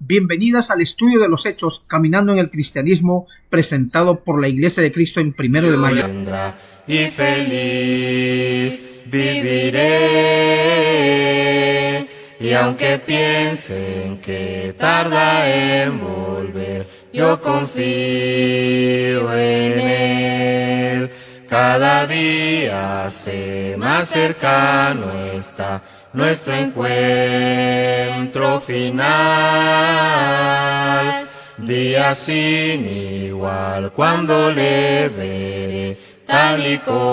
Bienvenidas al estudio de los Hechos, Caminando en el Cristianismo, presentado por la Iglesia de Cristo en 1 de Mayo. Y feliz viviré, y aunque piensen que tarda en volver, yo confío en Él. Cada día sé más cercano está nuestro encuentro final. Día sin igual cuando le veré tal y como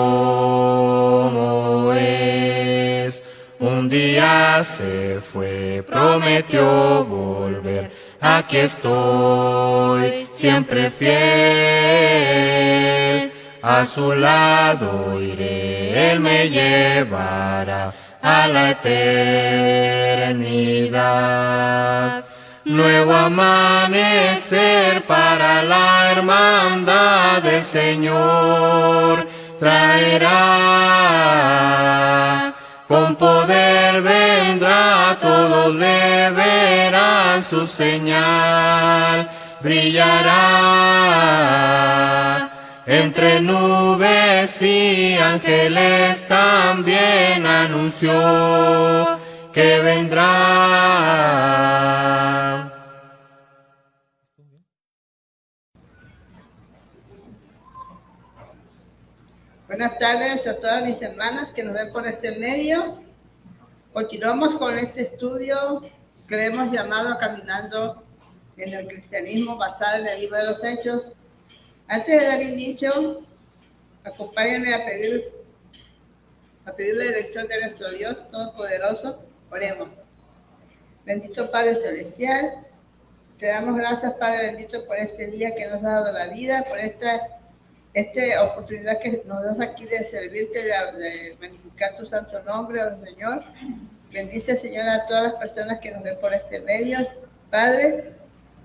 es. Un día se fue, prometió volver. Aquí estoy, siempre fiel. A su lado iré, Él me llevará a la eternidad. Nuevo amanecer para la hermandad del Señor traerá. Con poder vendrá, todos le verán, su señal brillará. Entre nubes y ángeles también anunció que vendrá. Buenas tardes a todas mis hermanas que nos ven por este medio. Continuamos con este estudio que hemos llamado Caminando en el Cristianismo, basado en el libro de los Hechos. Antes de dar inicio, acompáñenme a pedir la dirección de nuestro Dios Todopoderoso. Oremos. Bendito Padre Celestial, te damos gracias, Padre bendito, por este día que nos ha dado la vida, por esta oportunidad que nos das aquí de servirte, de magnificar tu santo nombre, oh Señor. Bendice, Señor, a todas las personas que nos ven por este medio. Padre,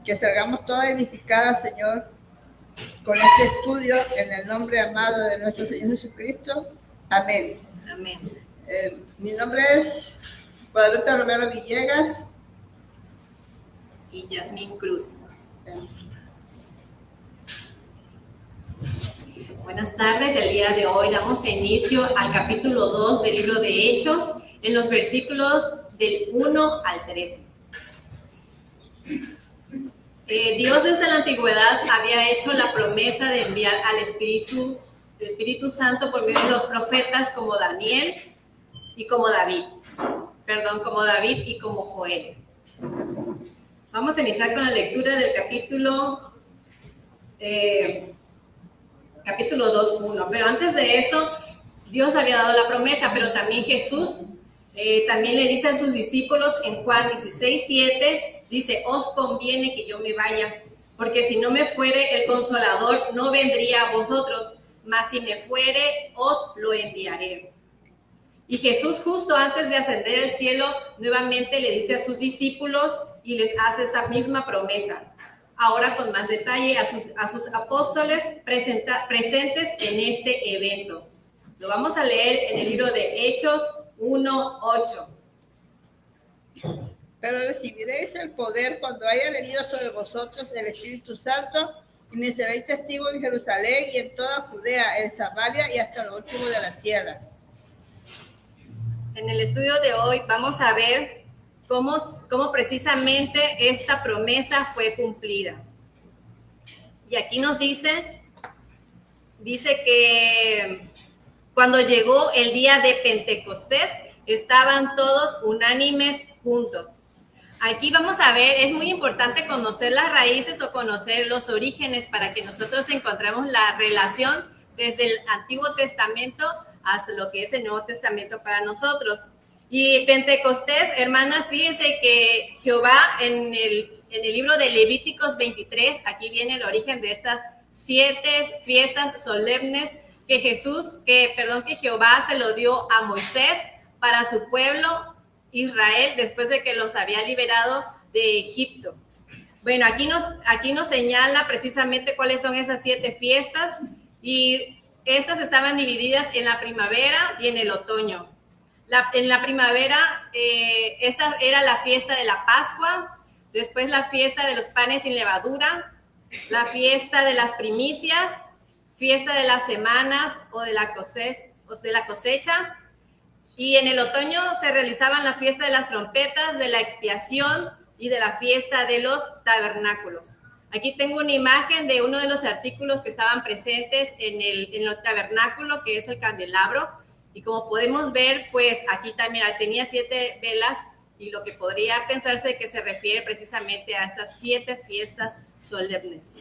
que salgamos todas edificadas, Señor, con este estudio, en el nombre amado de nuestro Señor Jesucristo. Amén. Amén. Mi nombre es Guadalupe Romero Villegas. Y Yasmín Cruz. Buenas tardes, el día de hoy damos inicio al capítulo 2 del libro de Hechos, en los versículos del 1 al 13. Dios desde la antigüedad había hecho la promesa de enviar al Espíritu Santo por medio de los profetas como David y como Joel. Vamos a iniciar con la lectura del capítulo 2:1. Pero antes de esto, Dios había dado la promesa, pero también Jesús también le dice a sus discípulos en Juan 16:7, dice: os conviene que yo me vaya, porque si no me fuere, el Consolador no vendría a vosotros, mas si me fuere, os lo enviaré. Y Jesús, justo antes de ascender al cielo, nuevamente le dice a sus discípulos y les hace esta misma promesa, ahora con más detalle a sus apóstoles presentes en este evento. Lo vamos a leer en el libro de Hechos 1:8. Pero recibiréis el poder cuando haya venido sobre vosotros el Espíritu Santo, y me seréis testigos en Jerusalén y en toda Judea, en Samaria y hasta lo último de la tierra. En el estudio de hoy vamos a ver cómo precisamente esta promesa fue cumplida. Y aquí nos dice que cuando llegó el día de Pentecostés, estaban todos unánimes juntos. Aquí vamos a ver, es muy importante conocer las raíces o conocer los orígenes para que nosotros encontremos la relación desde el Antiguo Testamento hasta lo que es el Nuevo Testamento para nosotros. Y Pentecostés, hermanas, fíjense que Jehová en el libro de Levíticos 23, aquí viene el origen de estas 7 fiestas solemnes que Jehová se lo dio a Moisés para su pueblo Israel después de que los había liberado de Egipto. Bueno, aquí nos señala precisamente cuáles son esas 7 fiestas, y estas estaban divididas en la primavera y en el otoño. En la primavera, esta era la fiesta de la Pascua. después la fiesta de los panes sin levadura, la fiesta de las primicias, fiesta de las semanas o de la cosecha, y en el otoño se realizaban la fiesta de las trompetas, de la expiación y de la fiesta de los tabernáculos. Aquí tengo una imagen de uno de los artículos que estaban presentes en el tabernáculo, que es el candelabro, y como podemos ver, pues aquí también tenía 7 velas, y lo que podría pensarse que se refiere precisamente a estas 7 fiestas solemnes.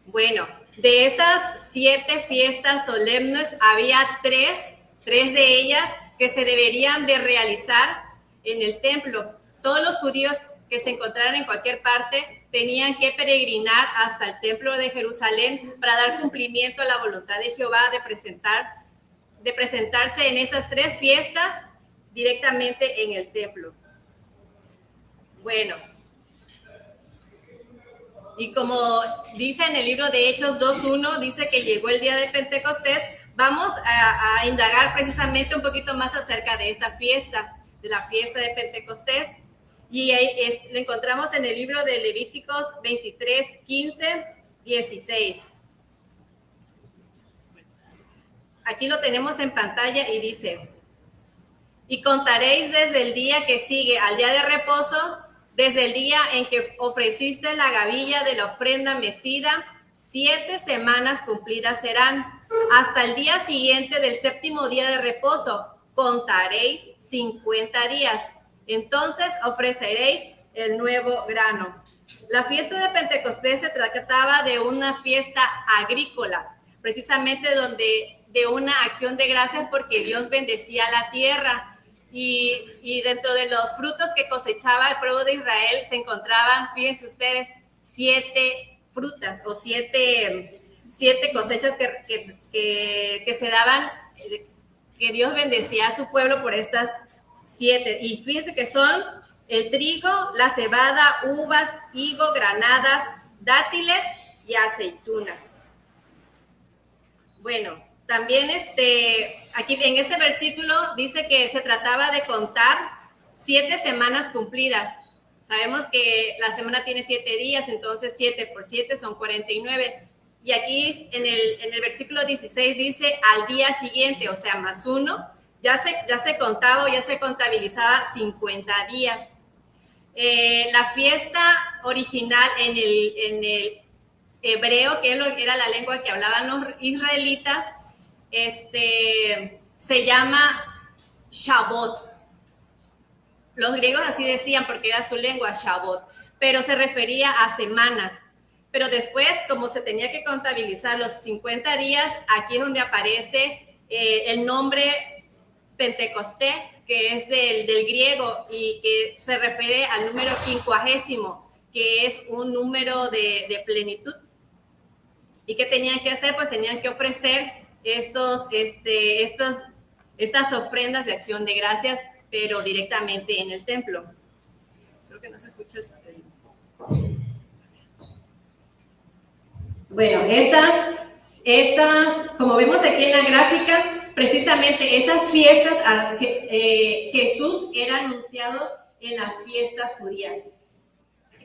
Bueno, de estas 7 fiestas solemnes había 3 de ellas que se deberían de realizar en el templo. Todos los judíos que se encontraran en cualquier parte tenían que peregrinar hasta el templo de Jerusalén para dar cumplimiento a la voluntad de Jehová de presentarse en esas 3 fiestas directamente en el templo. Bueno, y como dice en el libro de Hechos 2:1, dice que llegó el día de Pentecostés. Vamos a indagar precisamente un poquito más acerca de esta fiesta, de la fiesta de Pentecostés. Y lo encontramos en el libro de Levíticos 23, 15, 16. Aquí lo tenemos en pantalla y dice: y contaréis desde el día que sigue al día de reposo, desde el día en que ofreciste la gavilla de la ofrenda mecida, 7 semanas cumplidas serán. Hasta el día siguiente del 7º día de reposo, contaréis 50 días. Entonces ofreceréis el nuevo grano. La fiesta de Pentecostés se trataba de una fiesta agrícola, precisamente de una acción de gracias porque Dios bendecía la tierra. Y dentro de los frutos que cosechaba el pueblo de Israel se encontraban, fíjense ustedes, 7 frutas o 7 cosechas que se daban, que Dios bendecía a su pueblo por estas 7. Y fíjense que son el trigo, la cebada, uvas, higo, granadas, dátiles y aceitunas. Bueno, también aquí en este versículo dice que se trataba de contar 7 semanas cumplidas. Sabemos que la semana tiene 7 días, entonces 7 por 7 son 49. Y aquí en el versículo 16 dice al día siguiente, o sea, más 1, ya se contaba o ya se contabilizaba 50 días. La fiesta original en el hebreo, que era la lengua que hablaban los israelitas, se llama Shavuot. Los griegos así decían porque era su lengua, Shavuot, pero se refería a semanas. Pero después, como se tenía que contabilizar los 50 días, aquí es donde aparece el nombre Pentecostés, que es del griego y que se refiere al número 50, que es un número de plenitud. ¿Y qué tenían que hacer? Pues tenían que ofrecer estas ofrendas de acción de gracias, pero directamente en el templo. Creo que no se escucha el satélite. Bueno, estas, como vemos aquí en la gráfica, precisamente estas fiestas, Jesús era anunciado en las fiestas judías.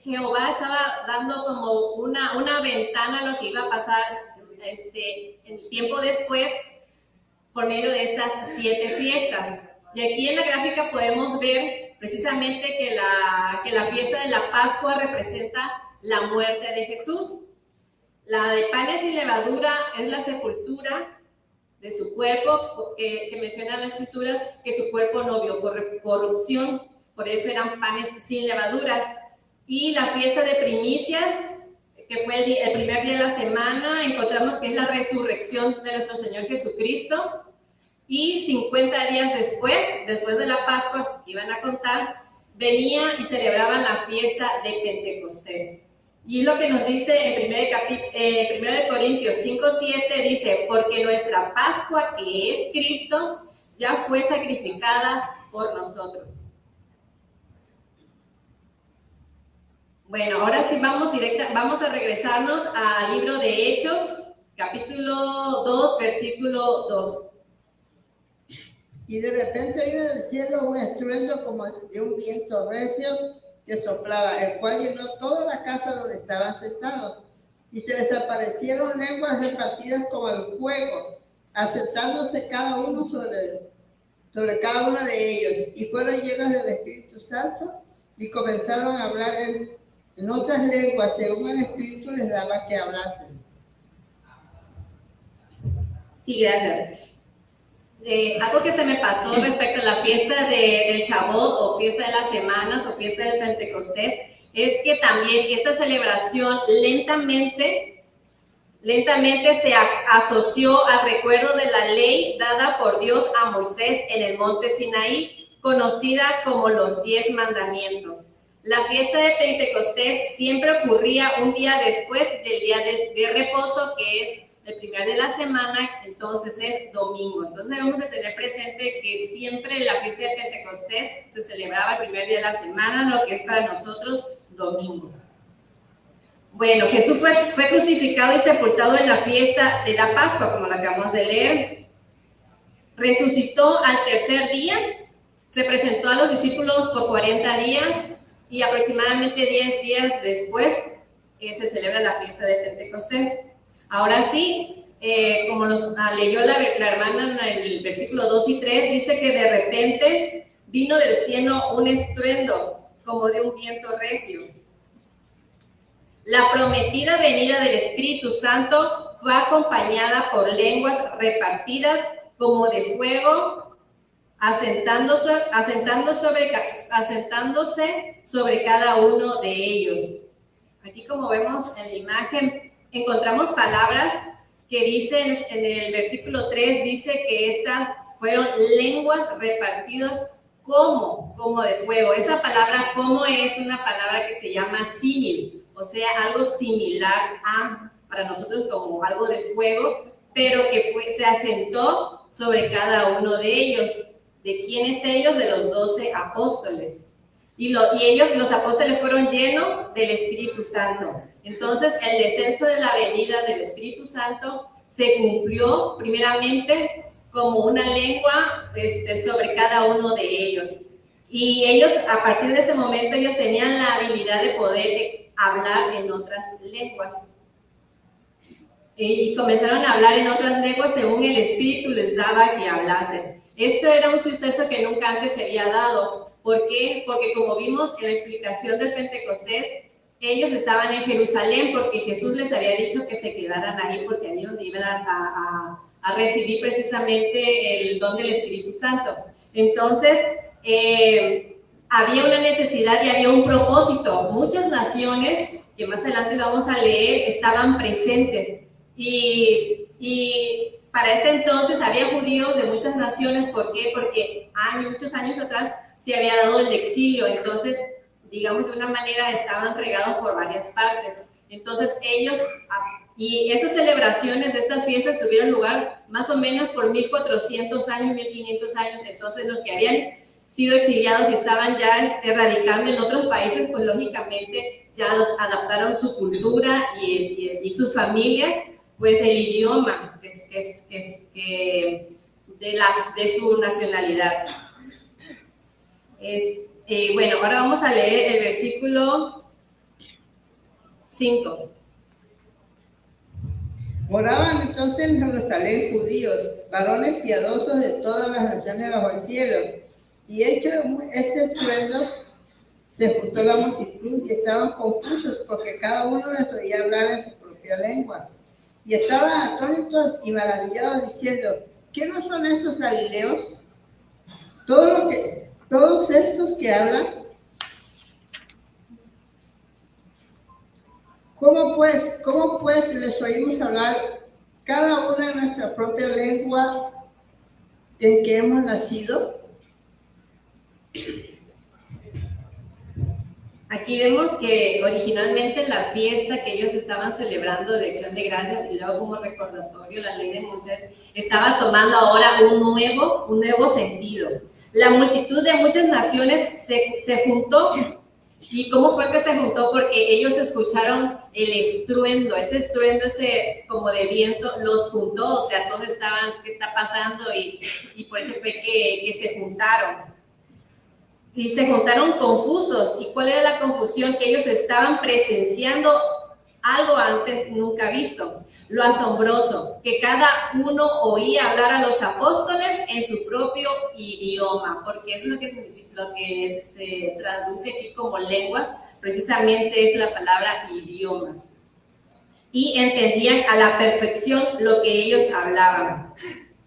Jehová estaba dando como una ventana a lo que iba a pasar en el tiempo después por medio de estas 7 fiestas. Y aquí en la gráfica podemos ver precisamente que la fiesta de la Pascua representa la muerte de Jesús. La de panes sin levadura es la sepultura de su cuerpo, que menciona la escritura que su cuerpo no vio corrupción, por eso eran panes sin levaduras. Y la fiesta de primicias, que fue el primer día de la semana, encontramos que es la resurrección de nuestro Señor Jesucristo. Y 50 días después de la Pascua, que iban a contar, venía y celebraban la fiesta de Pentecostés. Y lo que nos dice en 1 Corintios 5:7, dice, porque nuestra Pascua, que es Cristo, ya fue sacrificada por nosotros. Bueno, ahora sí vamos a regresarnos al libro de Hechos, capítulo 2, versículo 2. Y de repente vino del cielo un estruendo como de un viento recio, que soplaba, el cual llenó toda la casa donde estaban sentados. Y se les aparecieron lenguas repartidas como el fuego, asentándose cada uno sobre cada uno de ellos. Y fueron llenos del Espíritu Santo y comenzaron a hablar en otras lenguas, según el Espíritu les daba que hablasen. Sí, gracias. Algo que se me pasó respecto a la fiesta del Shavuot o fiesta de las semanas o fiesta del Pentecostés es que también esta celebración lentamente se asoció al recuerdo de la ley dada por Dios a Moisés en el monte Sinaí, conocida como los 10 mandamientos. La fiesta de Pentecostés siempre ocurría un día después del día de reposo, que es el primer de la semana, entonces es domingo. Entonces debemos de tener presente que siempre la fiesta de Pentecostés se celebraba el primer día de la semana, lo que es para nosotros domingo. Bueno, Jesús fue crucificado y sepultado en la fiesta de la Pascua, como la acabamos de leer. Resucitó al tercer día, se presentó a los discípulos por 40 días y aproximadamente 10 días después se celebra la fiesta de Pentecostés. Ahora sí, como nos leyó la hermana en el versículo 2 y 3, dice que de repente vino del cielo un estruendo como de un viento recio. La prometida venida del Espíritu Santo fue acompañada por lenguas repartidas como de fuego, asentándose sobre cada uno de ellos. Aquí, como vemos en la imagen, encontramos palabras que dicen en el versículo 3, dice que estas fueron lenguas repartidas como de fuego. Esa palabra como es una palabra que se llama símil, o sea, algo similar a, para nosotros como algo de fuego, pero que se asentó sobre cada uno de ellos. ¿De quiénes ellos? De los 12 apóstoles. Y ellos, los apóstoles, fueron llenos del Espíritu Santo. Entonces, el descenso de la venida del Espíritu Santo se cumplió primeramente como una lengua sobre cada uno de ellos. Y ellos, a partir de ese momento, ellos tenían la habilidad de poder hablar en otras lenguas. Y comenzaron a hablar en otras lenguas según el Espíritu les daba que hablasen. Esto era un suceso que nunca antes se había dado. ¿Por qué? Porque como vimos en la explicación del Pentecostés, ellos estaban en Jerusalén porque Jesús les había dicho que se quedaran ahí porque ahí donde iban a recibir precisamente el don del Espíritu Santo. Entonces, había una necesidad y había un propósito. Muchas naciones, que más adelante lo vamos a leer, estaban presentes. Y para este entonces había judíos de muchas naciones. ¿Por qué? Porque muchos años atrás se había dado el exilio. Entonces, digamos de una manera, estaban regados por varias partes. Entonces ellos, y estas celebraciones de estas fiestas tuvieron lugar más o menos por 1400 años, 1500 años. Entonces los que habían sido exiliados y estaban ya radicando en otros países, pues lógicamente ya adaptaron su cultura y sus familias, pues el idioma de su nacionalidad. Bueno, ahora vamos a leer el versículo 5. Moraban entonces en Jerusalén judíos, varones piadosos de todas las naciones bajo el cielo. Y hecho este estruendo, se juntó la multitud y estaban confusos porque cada uno les oía hablar en su propia lengua. Y estaban atónitos y maravillados diciendo, ¿qué no son esos galileos? Todos estos que hablan, ¿cómo pues les oímos hablar cada uno en nuestra propia lengua en que hemos nacido? Aquí vemos que originalmente la fiesta que ellos estaban celebrando de Acción de Gracias y luego como recordatorio la ley de Moisés estaba tomando ahora un nuevo sentido. La multitud de muchas naciones se juntó. ¿Y cómo fue que se juntó? Porque ellos escucharon el estruendo, ese como de viento los juntó, o sea, todos estaban, ¿qué está pasando? Y por eso fue que se juntaron. y se juntaron confusos. ¿Y cuál era la confusión? Que ellos estaban presenciando algo antes nunca visto. Lo asombroso, que cada uno oía hablar a los apóstoles en su propio idioma, porque es lo que significa, lo que se traduce aquí como lenguas, precisamente es la palabra idiomas. Y entendían a la perfección lo que ellos hablaban.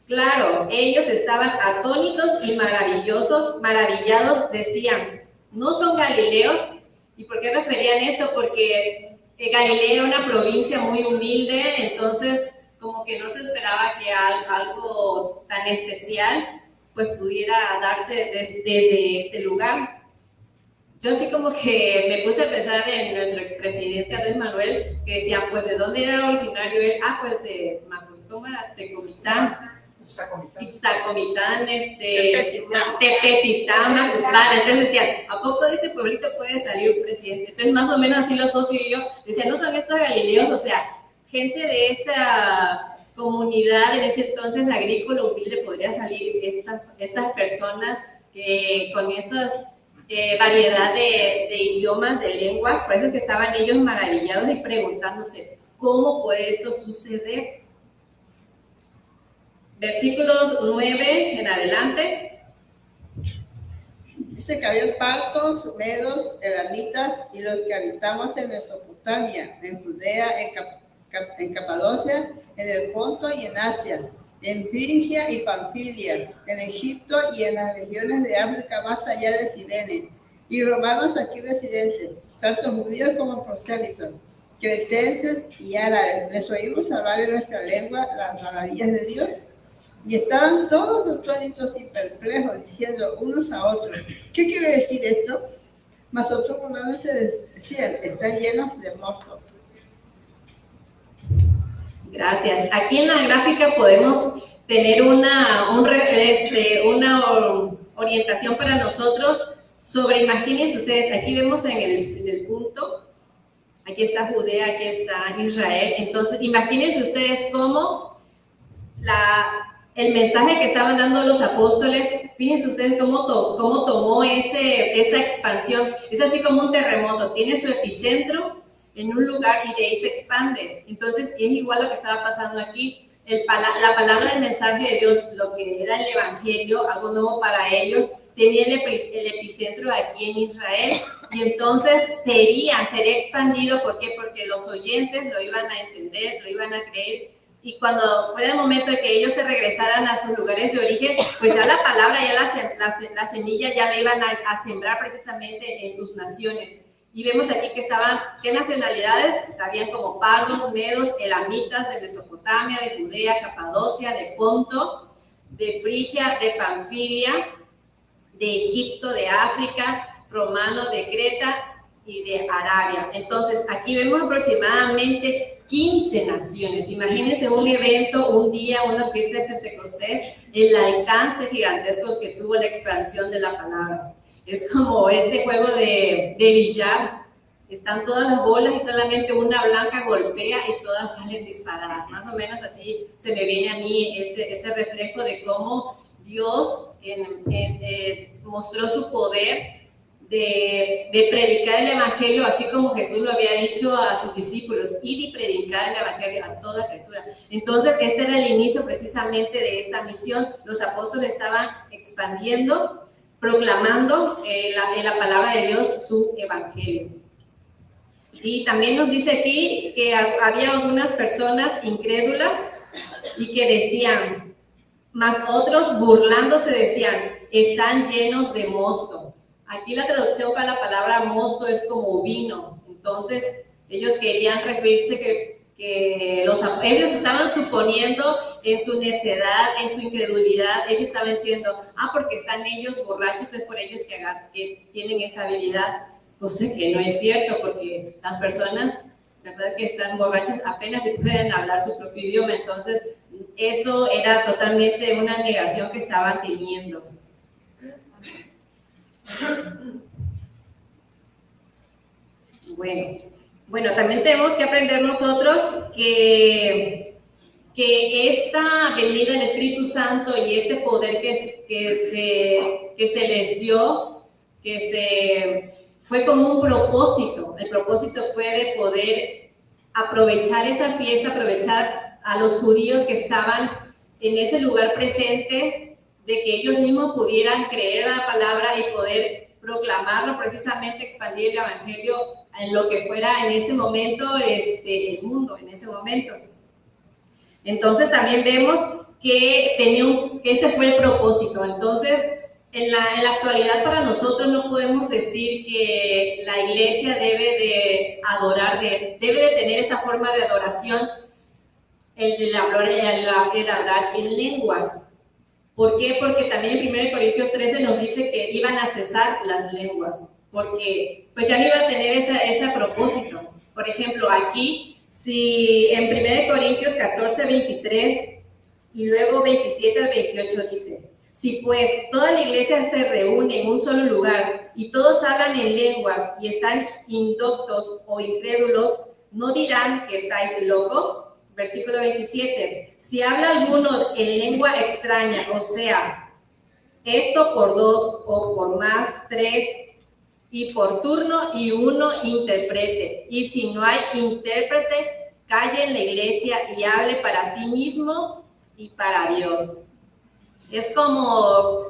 Claro, ellos estaban atónitos y maravillados, decían, ¿no son galileos? ¿Y por qué referían esto? Porque Galilea era una provincia muy humilde, entonces como que no se esperaba que algo tan especial pues pudiera darse desde este lugar. Yo así como que me puse a pensar en nuestro expresidente Andrés Manuel, que decía, pues, ¿de dónde era originario él? Ah, pues de Tecomitán. Ixtacomitán, Tepetitán, Macuspana. Entonces decían, ¿a poco de ese pueblito puede salir un presidente? Entonces más o menos así lo asocio yo. Decían, no son estos galileos, o sea, gente de esa comunidad en ese entonces agrícola humilde podría salir estas personas que con esas variedad de idiomas, de lenguas. Por eso es que estaban ellos maravillados y preguntándose, ¿cómo puede esto suceder? Versículos 9 en adelante. Dice que había partos, medos, elamitas y los que habitamos en Mesopotamia, en Judea, en Capadocia, en el Ponto y en Asia, en Frigia y Pamfilia, en Egipto y en las regiones de África más allá de Cirene, y romanos aquí residentes, tanto judíos como prosélitos, cretenses y árabes. Les oímos hablar en nuestra lengua las maravillas de Dios. Y estaban todos atónitos y perplejos, diciendo unos a otros, ¿qué quiere decir esto? Mas otros burlándose decían, están llenos de mosto. Gracias. Aquí en la gráfica podemos tener una orientación para nosotros sobre, imagínense ustedes, aquí vemos en el punto, aquí está Judea, aquí está Israel. Entonces, imagínense ustedes cómo el mensaje que estaban dando los apóstoles, fíjense ustedes cómo tomó esa expansión. Es así como un terremoto, tiene su epicentro en un lugar y de ahí se expande. Entonces es igual lo que estaba pasando aquí. La palabra del mensaje de Dios, lo que era el evangelio, algo nuevo para ellos, tenía el epicentro aquí en Israel, y entonces sería expandido. ¿Por qué? Porque los oyentes lo iban a entender, lo iban a creer. Y cuando fuera el momento de que ellos se regresaran a sus lugares de origen, pues ya la palabra, ya la semilla ya la iban a sembrar precisamente en sus naciones. Y vemos aquí que ¿qué nacionalidades? Habían como pardos, medos, elamitas de Mesopotamia, de Judea, Capadocia, de Ponto, de Frigia, de Pamfilia, de Egipto, de África, romanos de Creta y de Arabia. Entonces, aquí vemos aproximadamente 15 naciones. Imagínense un evento, un día, una fiesta de Pentecostés, el alcance gigantesco que tuvo la expansión de la palabra. Es como este juego de billar. Están todas las bolas y solamente una blanca golpea y todas salen disparadas. Más o menos así se me viene a mí ese reflejo de cómo Dios mostró su poder de predicar el evangelio, así como Jesús lo había dicho a sus discípulos, ir y predicar el evangelio a toda criatura. Entonces este era el inicio precisamente de esta misión. Los apóstoles estaban expandiendo, proclamando la palabra de Dios, su evangelio. Y también nos dice aquí que había algunas personas incrédulas y que decían, mas otros burlándose decían, están llenos de mosto. Aquí la traducción para la palabra mosto es como vino. Entonces ellos querían referirse que ellos estaban suponiendo en su necedad, en su incredulidad, ellos estaban diciendo, porque están ellos borrachos, es por ellos que tienen esa habilidad. Cosa que no es cierto, porque las personas, la verdad, que están borrachas apenas si pueden hablar su propio idioma. Entonces eso era totalmente una negación que estaban teniendo. Bueno, también tenemos que aprender nosotros que esta venida del Espíritu Santo y este poder que se les dio fue con un propósito. El propósito fue de poder aprovechar esa fiesta, aprovechar a los judíos que estaban en ese lugar presente, de que ellos mismos pudieran creer a la palabra y poder proclamarlo, precisamente expandir el evangelio en lo que fuera en ese momento el mundo, en ese momento. Entonces también vemos que ese fue el propósito. Entonces, en la actualidad para nosotros no podemos decir que la iglesia debe de adorar, debe de tener esa forma de adoración, el hablar en lenguas. ¿Por qué? Porque también en 1 Corintios 13 nos dice que iban a cesar las lenguas, porque pues ya no iba a tener ese propósito. Por ejemplo, aquí, si en 1 Corintios 14, 23 y luego 27 al 28 dice: si pues toda la iglesia se reúne en un solo lugar y todos hablan en lenguas y están indoctos o incrédulos, ¿no dirán que estáis locos? Versículo 27, si habla alguno en lengua extraña, o sea, esto por dos o por más, tres, y por turno y uno interprete. Y si no hay intérprete, calle en la iglesia y hable para sí mismo y para Dios. Es como,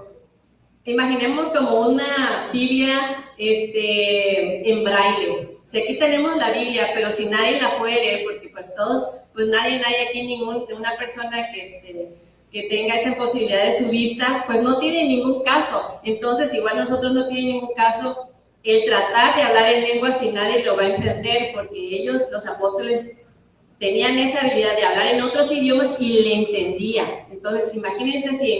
imaginemos como una Biblia en braille. Si aquí tenemos la Biblia, pero si nadie la puede leer, porque pues nadie aquí, una persona que tenga esa posibilidad de su vista, pues no tiene ningún caso. Entonces, igual nosotros no tiene ningún caso el tratar de hablar en lengua si nadie lo va a entender, porque ellos, los apóstoles, tenían esa habilidad de hablar en otros idiomas y le entendían. Entonces, imagínense si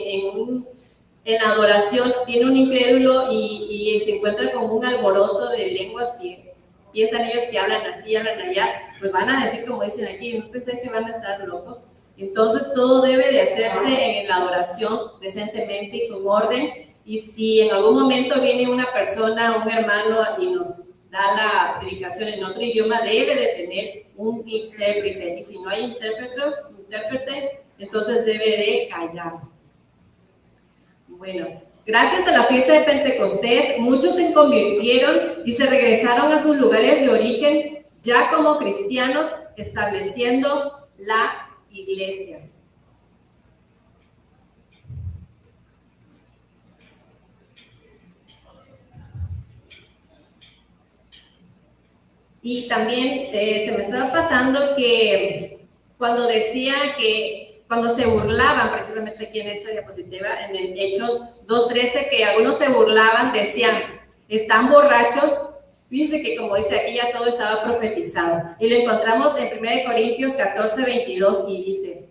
en la adoración viene un incrédulo y se encuentra con un alboroto de lenguas que piensan ellos que hablan así, hablan allá, pues van a decir como dicen aquí, no pensé que van a estar locos. Entonces todo debe de hacerse en la adoración decentemente y con orden. Y si en algún momento viene una persona, un hermano y nos da la predicación en otro idioma, debe de tener un intérprete. Y si no hay intérprete, entonces debe de callar. Bueno, gracias a la fiesta de Pentecostés, muchos se convirtieron y se regresaron a sus lugares de origen ya como cristianos, estableciendo la iglesia. Y también se me estaba pasando que cuando decía que cuando se burlaban, precisamente aquí en esta diapositiva, en el Hechos 2:13, que algunos se burlaban, decían, ¿están borrachos? Fíjense que como dice aquí, ya todo estaba profetizado. Y lo encontramos en 1 Corintios 14, 22, y dice,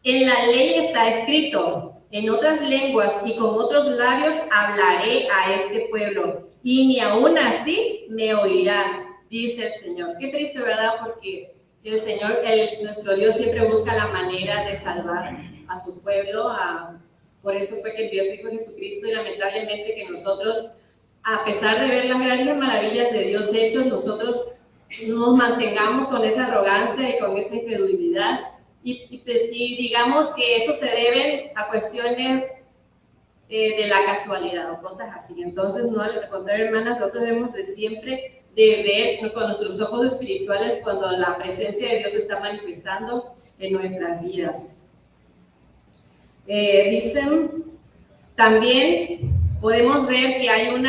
en la ley está escrito, en otras lenguas y con otros labios hablaré a este pueblo, y ni aún así me oirán, dice el Señor. Qué triste, ¿verdad? Porque el Señor, nuestro Dios, siempre busca la manera de salvar a su pueblo. Por eso fue que envió a su Hijo Jesucristo, y lamentablemente que nosotros, a pesar de ver las grandes maravillas de Dios hechos, nosotros nos mantengamos con esa arrogancia y con esa incredulidad. Y digamos que eso se debe a cuestiones de la casualidad o cosas así. Entonces, no, al contrario, hermanas, nosotros debemos de siempre de ver con nuestros ojos espirituales cuando la presencia de Dios se está manifestando en nuestras vidas. Dicen, también podemos ver que hay un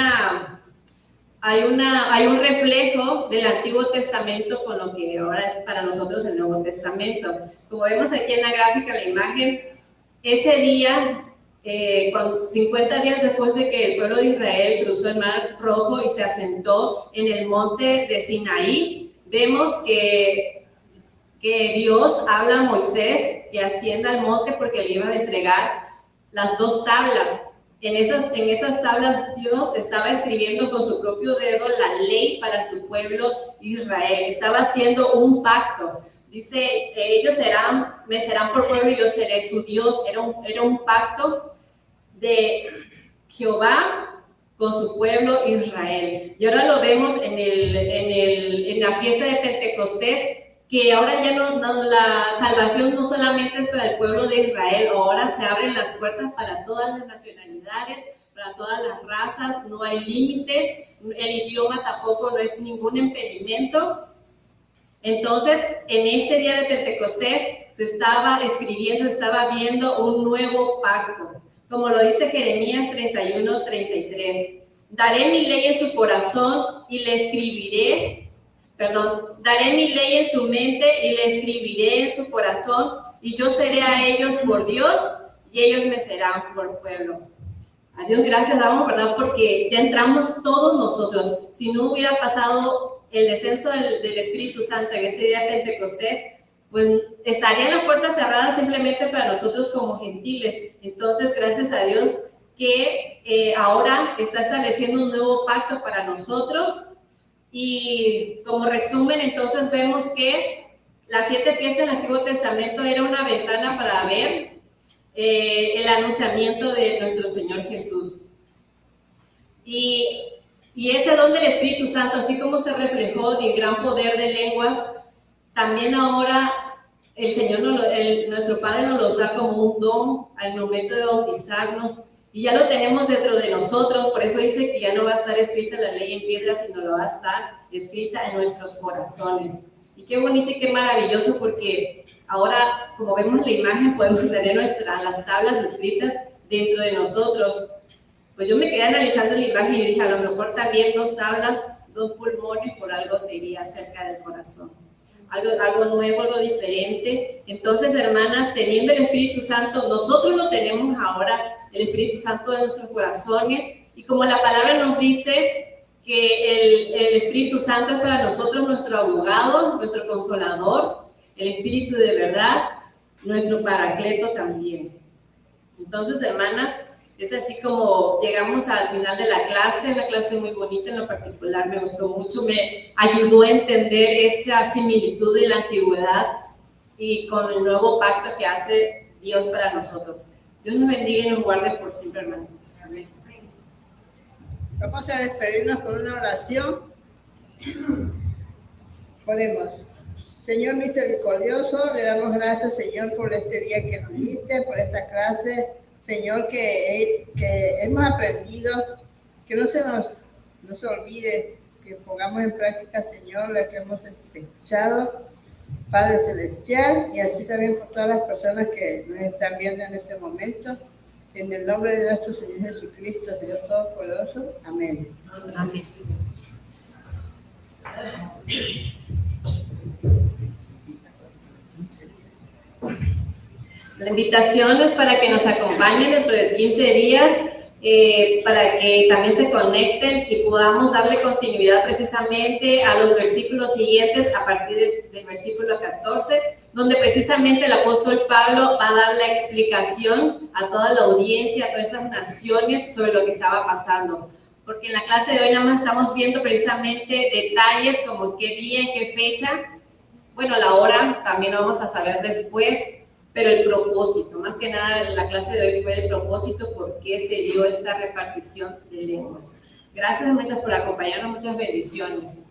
reflejo del Antiguo Testamento con lo que ahora es para nosotros el Nuevo Testamento. Como vemos aquí en la gráfica, la imagen, ese día, 50 días después de que el pueblo de Israel cruzó el Mar Rojo y se asentó en el monte de Sinaí, vemos que Dios habla a Moisés que ascienda al monte porque le iba a entregar las 2 tablas. En esas tablas Dios estaba escribiendo con su propio dedo la ley para su pueblo Israel. Estaba haciendo un pacto. Dice, ellos me serán por pueblo y yo seré su Dios. Era un pacto de Jehová con su pueblo Israel. Y ahora lo vemos en la fiesta de Pentecostés, que ahora ya no, la salvación no solamente es para el pueblo de Israel, ahora se abren las puertas para todas las nacionalidades, para todas las razas, no hay límite, el idioma tampoco no es ningún impedimento. Entonces, en este día de Pentecostés se estaba escribiendo, se estaba viendo un nuevo pacto, como lo dice Jeremías 31:33. Daré mi ley en su corazón y le escribiré, daré mi ley en su mente y le escribiré en su corazón, y yo seré a ellos por Dios y ellos me serán por pueblo. A Dios gracias damos, ¿verdad? Porque ya entramos todos nosotros. Si no hubiera pasado el descenso del Espíritu Santo en este día de Pentecostés, pues estarían las puertas cerradas simplemente para nosotros como gentiles. Entonces, gracias a Dios que ahora está estableciendo un nuevo pacto para nosotros. Y como resumen, entonces vemos que las 7 fiestas del Antiguo Testamento era una ventana para ver el anunciamiento de nuestro Señor Jesús. Y ese don del Espíritu Santo, así como se reflejó en gran poder de lenguas, también ahora el Señor, nuestro Padre nos los da como un don al momento de bautizarnos, y ya lo tenemos dentro de nosotros. Por eso dice que ya no va a estar escrita la ley en piedra, sino lo va a estar escrita en nuestros corazones. Y qué bonito y qué maravilloso, porque ahora, como vemos la imagen, podemos tener las tablas escritas dentro de nosotros. Pues yo me quedé analizando la imagen y dije, a lo mejor también 2 tablas, 2 pulmones, por algo sería cerca del corazón. Algo nuevo, algo diferente. Entonces, hermanas, teniendo el Espíritu Santo, nosotros lo tenemos ahora, el Espíritu Santo de nuestros corazones, y como la palabra nos dice que el Espíritu Santo es para nosotros nuestro abogado, nuestro consolador, el Espíritu de verdad, nuestro paracleto también. Entonces, hermanas, es así como llegamos al final de la clase, una clase muy bonita, en lo particular me gustó mucho, me ayudó a entender esa similitud de la antigüedad y con el nuevo pacto que hace Dios para nosotros. Dios nos bendiga y nos guarde por siempre, hermanos. Amén. Vamos a despedirnos con una oración. Oremos. Señor misericordioso, le damos gracias, Señor, por este día que nos diste, por esta clase, Señor, que hemos aprendido, que no se olvide, que pongamos en práctica, Señor, lo que hemos escuchado, Padre Celestial, y así también por todas las personas que nos están viendo en este momento. En el nombre de nuestro Señor Jesucristo, Dios Todopoderoso. Amén. Amén. La invitación es para que nos acompañen dentro de 15 días, para que también se conecten y podamos darle continuidad precisamente a los versículos siguientes a partir del versículo 14, donde precisamente el apóstol Pablo va a dar la explicación a toda la audiencia, a todas esas naciones sobre lo que estaba pasando. Porque en la clase de hoy nada más estamos viendo precisamente detalles como qué día, en qué fecha. Bueno, la hora también lo vamos a saber después, pero el propósito, más que nada la clase de hoy fue el propósito, por qué se dio esta repartición de lenguas. Gracias, hermanos, por acompañarnos, muchas bendiciones.